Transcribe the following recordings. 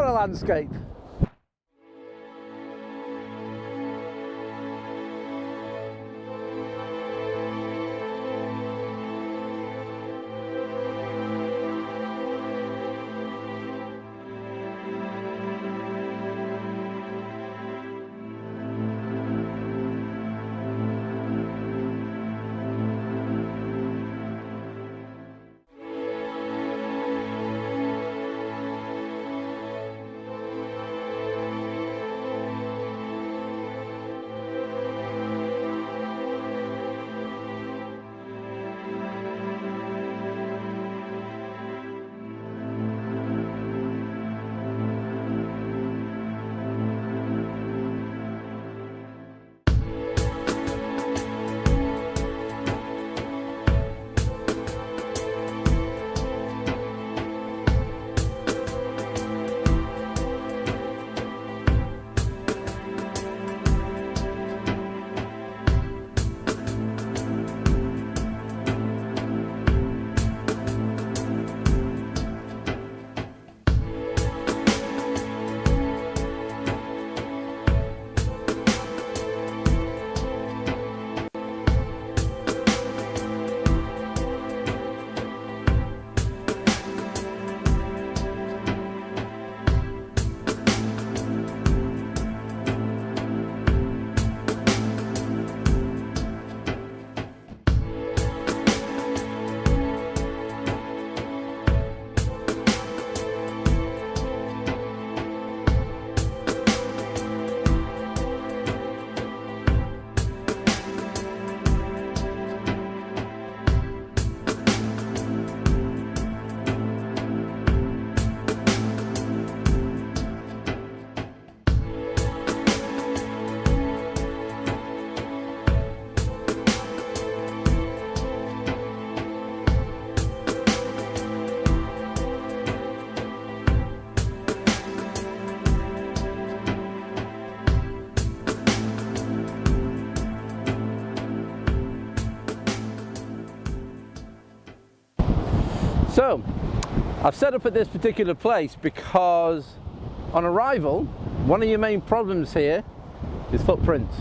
What a landscape. So, I've set up at this particular place because on arrival, one of your main problems here is footprints.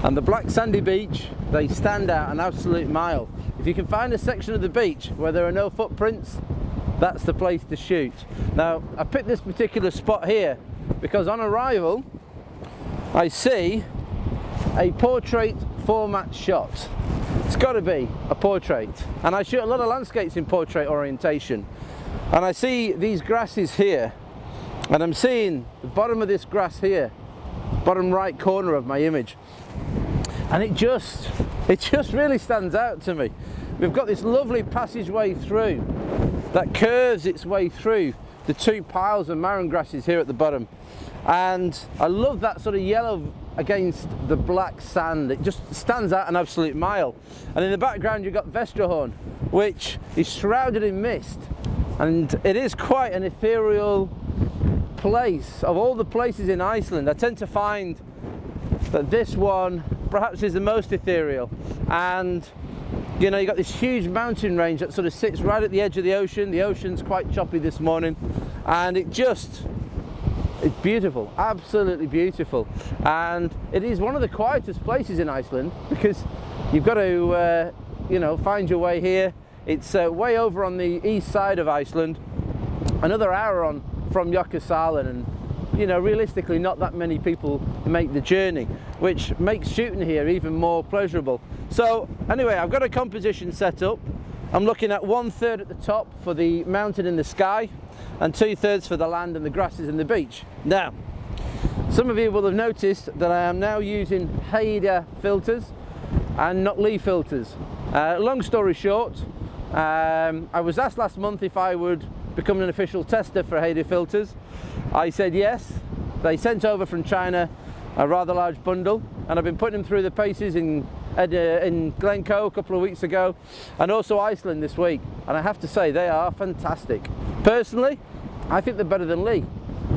And the black sandy beach, they stand out an absolute mile. If you can find a section of the beach where there are no footprints, that's the place to shoot. Now, I picked this particular spot here because on arrival, I see a portrait format shot. It's got to be a portrait, and I shoot a lot of landscapes in portrait orientation, and I see these grasses here, and I'm seeing the bottom of this grass here, bottom right corner of my image, and it just really stands out to me. We've got this lovely passageway through that curves its way through the two piles of marron grasses here at the bottom, and I love that sort of yellow against the black sand. It just stands out an absolute mile. And in the background you've got Vestrahorn, which is shrouded in mist, and it is quite an ethereal place. Of all the places in Iceland, I tend to find that this one perhaps is the most ethereal. And you know, you've got this huge mountain range that sort of sits right at the edge of the ocean. The ocean's quite choppy this morning, and it's beautiful, absolutely beautiful. And it is one of the quietest places in Iceland because you've got to you know, find your way here. It's way over on the east side of Iceland, another hour on from Nicholson, and you know, realistically not that many people make the journey, which makes shooting here even more pleasurable. So anyway, I've got a composition set up. I'm looking at 1/3 at the top for the mountain in the sky and 2/3 for the land and the grasses and the beach. Now, some of you will have noticed that I am now using Hader filters and not Lee filters. Long story short, I was asked last month if I would become an official tester for Hader filters. I said yes. They sent over from China a rather large bundle, and I've been putting them through the paces in Glencoe a couple of weeks ago, and also Iceland this week, and I have to say they are fantastic. Personally, I think they're better than Lee.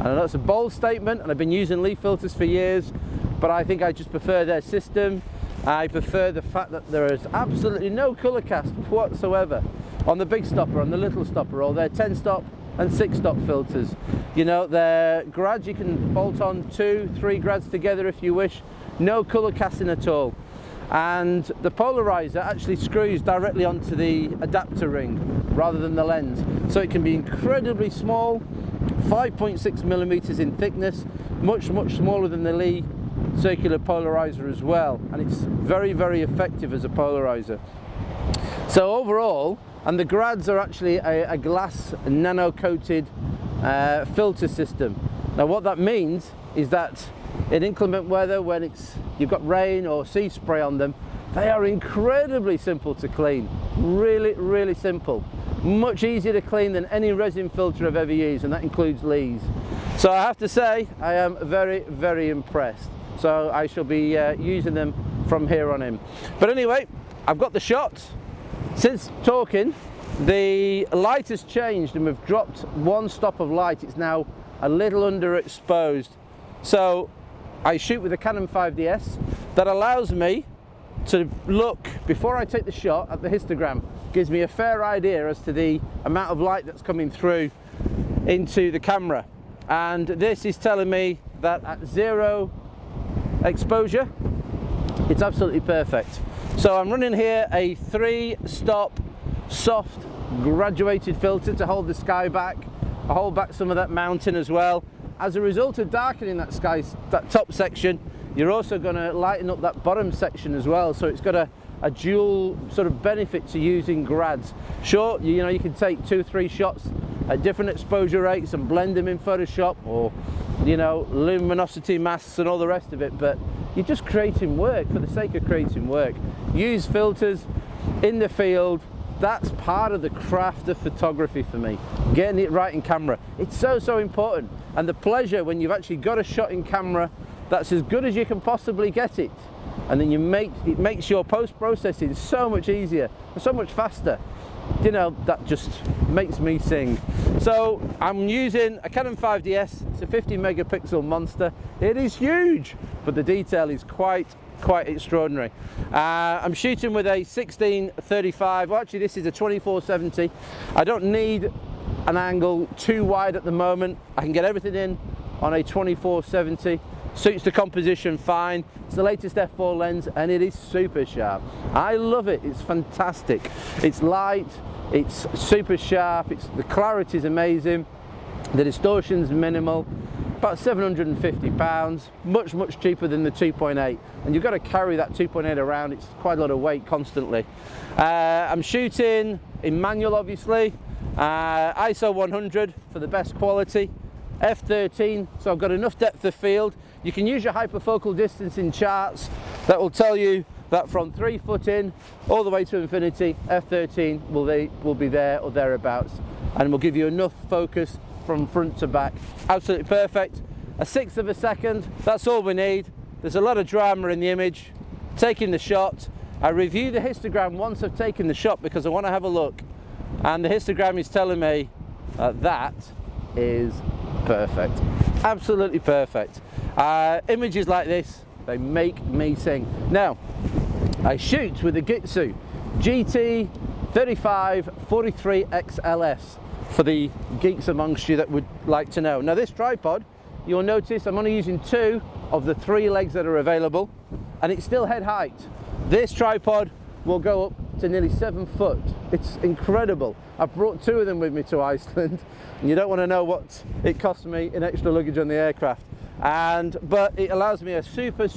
I know it's a bold statement, and I've been using Lee filters for years, but I think I just prefer their system. I prefer the fact that there is absolutely no colour cast whatsoever on the big stopper, on the little stopper, or their 10 stop and 6 stop filters. You know, they're grads, you can bolt on 2, 3 grads together if you wish. No colour casting at all. And the polarizer actually screws directly onto the adapter ring rather than the lens. So it can be incredibly small, 5.6 millimeters in thickness, much smaller than the Lee circular polarizer as well. And it's very, very effective as a polarizer. So overall, and the grads are actually a glass nano-coated filter system. Now what that means is that in inclement weather, when you've got rain or sea spray on them, they are incredibly simple to clean. Really, really simple. Much easier to clean than any resin filter I've ever used, and that includes Lee's. So I have to say, I am very, very impressed. So I shall be using them from here on in. But anyway, I've got the shot. Since talking, the light has changed and we've dropped 1 stop of light. It's now a little underexposed. So I shoot with a Canon 5DS. That allows me to look, before I take the shot, at the histogram. Gives me a fair idea as to the amount of light that's coming through into the camera. And this is telling me that at 0 exposure, it's absolutely perfect. So I'm running here a 3-stop soft graduated filter to hold the sky back. I hold back some of that mountain as well. As a result of darkening that top section, you're also going to lighten up that bottom section as well. So it's got a dual sort of benefit to using grads. Sure, you know, you can take 2 or 3 shots at different exposure rates and blend them in Photoshop, or, you know, luminosity masks and all the rest of it, but you're just creating work for the sake of creating work. Use filters in the field. That's part of the craft of photography for me, getting it right in camera. It's so important, and the pleasure when you've actually got a shot in camera that's as good as you can possibly get it, and then it makes your post-processing so much easier and so much faster. You know, that just makes me sing. So I'm using a Canon 5DS. It's a 50 megapixel monster. It is huge, but the detail is quite extraordinary. I'm shooting with a 16-35. Well, actually this is a 24-70. I don't need an angle too wide at the moment. I can get everything in on a 24-70. Suits the composition fine. It's the latest f4 lens and it is super sharp. I love it. It's fantastic. It's light, it's super sharp, the clarity is amazing, the distortion's minimal. About £750, much cheaper than the 2.8, and you've got to carry that 2.8 around. It's quite a lot of weight constantly. I'm shooting in manual, obviously, ISO 100 for the best quality, f13, so I've got enough depth of field. You can use your hyperfocal distance in charts that will tell you that from 3 foot in all the way to infinity, f13 will be there or thereabouts, and will give you enough focus from front to back. Absolutely perfect. A 1/6 of a second, that's all we need. There's a lot of drama in the image. Taking the shot, I review the histogram once I've taken the shot because I want to have a look, and the histogram is telling me that is perfect. Absolutely perfect. Images like this, they make me sing. Now, I shoot with the Gitsu GT 3543 XLS. For the geeks amongst you that would like to know. Now this tripod, you'll notice I'm only using 2 of the 3 legs that are available, and it's still head height. This tripod will go up to nearly 7 foot. It's incredible. I've brought 2 of them with me to Iceland, and you don't want to know what it cost me in extra luggage on the aircraft. But it allows me a super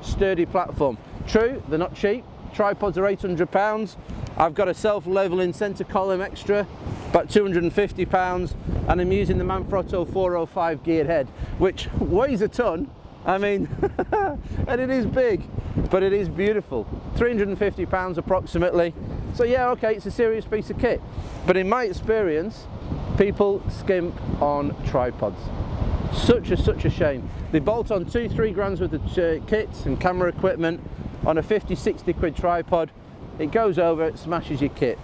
sturdy platform. True, they're not cheap. Tripods are £800. I've got a self-leveling center column extra, about £250, and I'm using the Manfrotto 405 geared head, which weighs a ton. I mean, and it is big, but it is beautiful. £350 approximately. So yeah, okay, it's a serious piece of kit. But in my experience, people skimp on tripods. Such a shame. They bolt on 2-3 grams worth of kits and camera equipment on a 50-60 quid tripod. It goes over, it smashes your kit.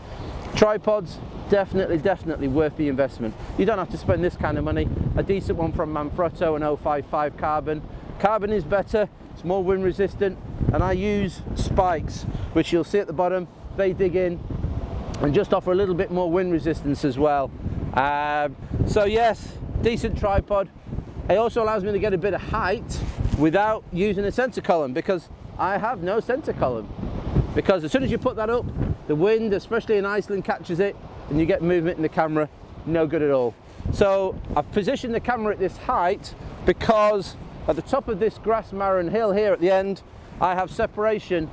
Tripods, definitely worth the investment. You don't have to spend this kind of money. A decent one from Manfrotto, an 055 carbon. Carbon is better, it's more wind resistant, and I use spikes, which you'll see at the bottom. They dig in and just offer a little bit more wind resistance as well. So yes, decent tripod. It also allows me to get a bit of height without using a center column, because I have no center column. Because as soon as you put that up, the wind, especially in Iceland, catches it and you get movement in the camera. No good at all. So I've positioned the camera at this height because at the top of this grass marron hill here at the end, I have separation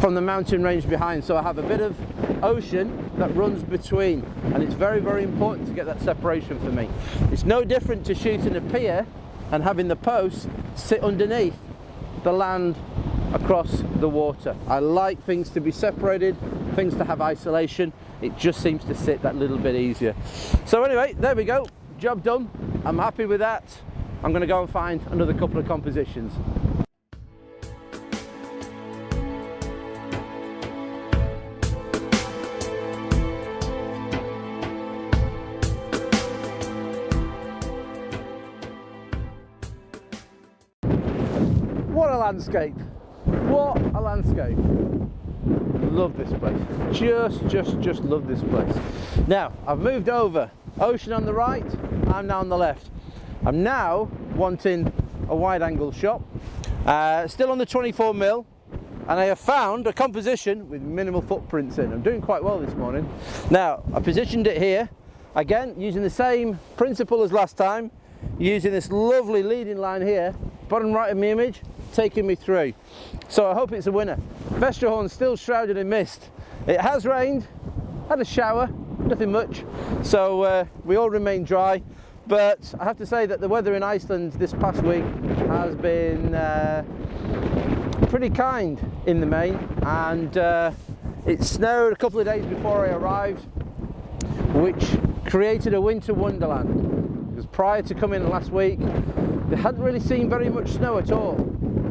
from the mountain range behind. So I have a bit of ocean that runs between, and it's very, very important to get that separation for me. It's no different to shooting a pier and having the posts sit underneath the land across the water. I like things to be separated, things to have isolation. It just seems to sit that little bit easier. So anyway, there we go, job done. I'm happy with that. I'm going to go and find another couple of compositions. What a landscape! What a landscape! Love this place. Just love this place. Now, I've moved over. Ocean on the right, I'm now on the left. I'm now wanting a wide angle shot. Still on the 24mm, and I have found a composition with minimal footprints in. I'm doing quite well this morning. Now, I positioned it here, again, using the same principle as last time, using this lovely leading line here, bottom right of my image, taking me through. So I hope it's a winner. Vestrahorn still shrouded in mist. It has rained, had a shower, nothing much, so we all remain dry. But I have to say that the weather in Iceland this past week has been pretty kind in the main, and it snowed a couple of days before I arrived, which created a winter wonderland. Because prior to coming last week, they hadn't really seen very much snow at all,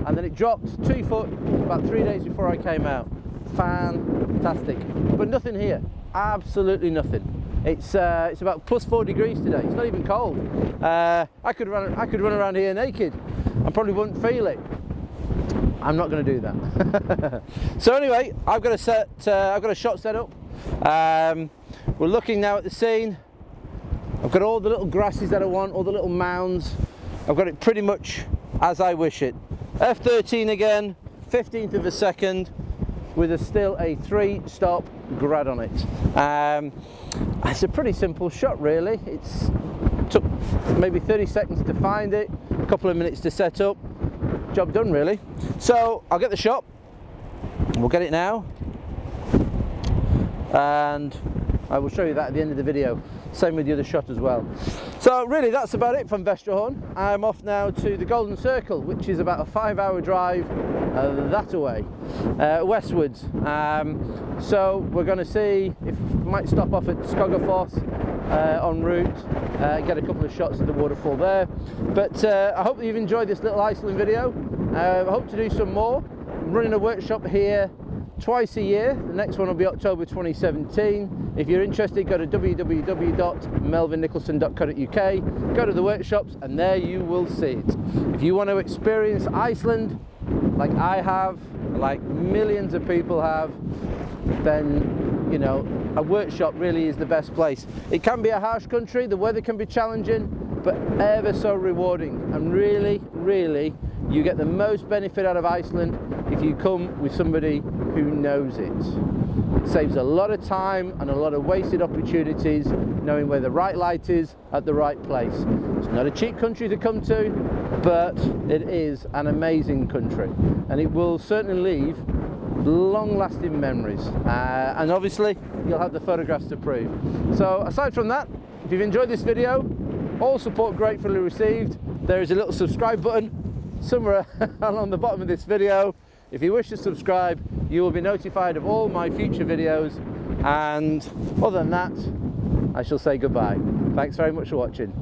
and then it dropped 2 foot about 3 days before I came out. Fantastic, but nothing here, absolutely nothing. It's about +4 degrees today. It's not even cold. I could run around here naked and probably wouldn't feel it. I'm not going to do that. So anyway, I've got a shot set up. We're looking now at the scene. I've got all the little grasses that I want, all the little mounds. I've got it pretty much as I wish it. F13 again, 15th of a second, with still a 3-stop grad on it. It's a pretty simple shot really. It took maybe 30 seconds to find it, a couple of minutes to set up, job done really. So I'll get the shot, we'll get it now, and I will show you that at the end of the video. Same with the other shot as well. So really that's about it from Vestrahorn. I'm off now to the Golden Circle, which is about a 5-hour drive that away, westwards. So we're going to see if we might stop off at Skogafoss en route, get a couple of shots of the waterfall there. But I hope that you've enjoyed this little Iceland video. I hope to do some more. I'm running a workshop here twice a year. The next one will be October 2017. If you're interested, go to www.melvinnicholson.co.uk, go to the workshops, and there you will see it. If you want to experience Iceland like I have, like millions of people have, then, you know, a workshop really is the best place. It can be a harsh country, the weather can be challenging, but ever so rewarding, and really, really, you get the most benefit out of Iceland if you come with somebody who knows it. It saves a lot of time and a lot of wasted opportunities knowing where the right light is at the right place. It's not a cheap country to come to, but it is an amazing country, and it will certainly leave long-lasting memories, and obviously you'll have the photographs to prove. So aside from that, if you've enjoyed this video, all support gratefully received. There is a little subscribe button somewhere along the bottom of this video. If you wish to subscribe, you will be notified of all my future videos, and other than that, I shall say goodbye. Thanks very much for watching.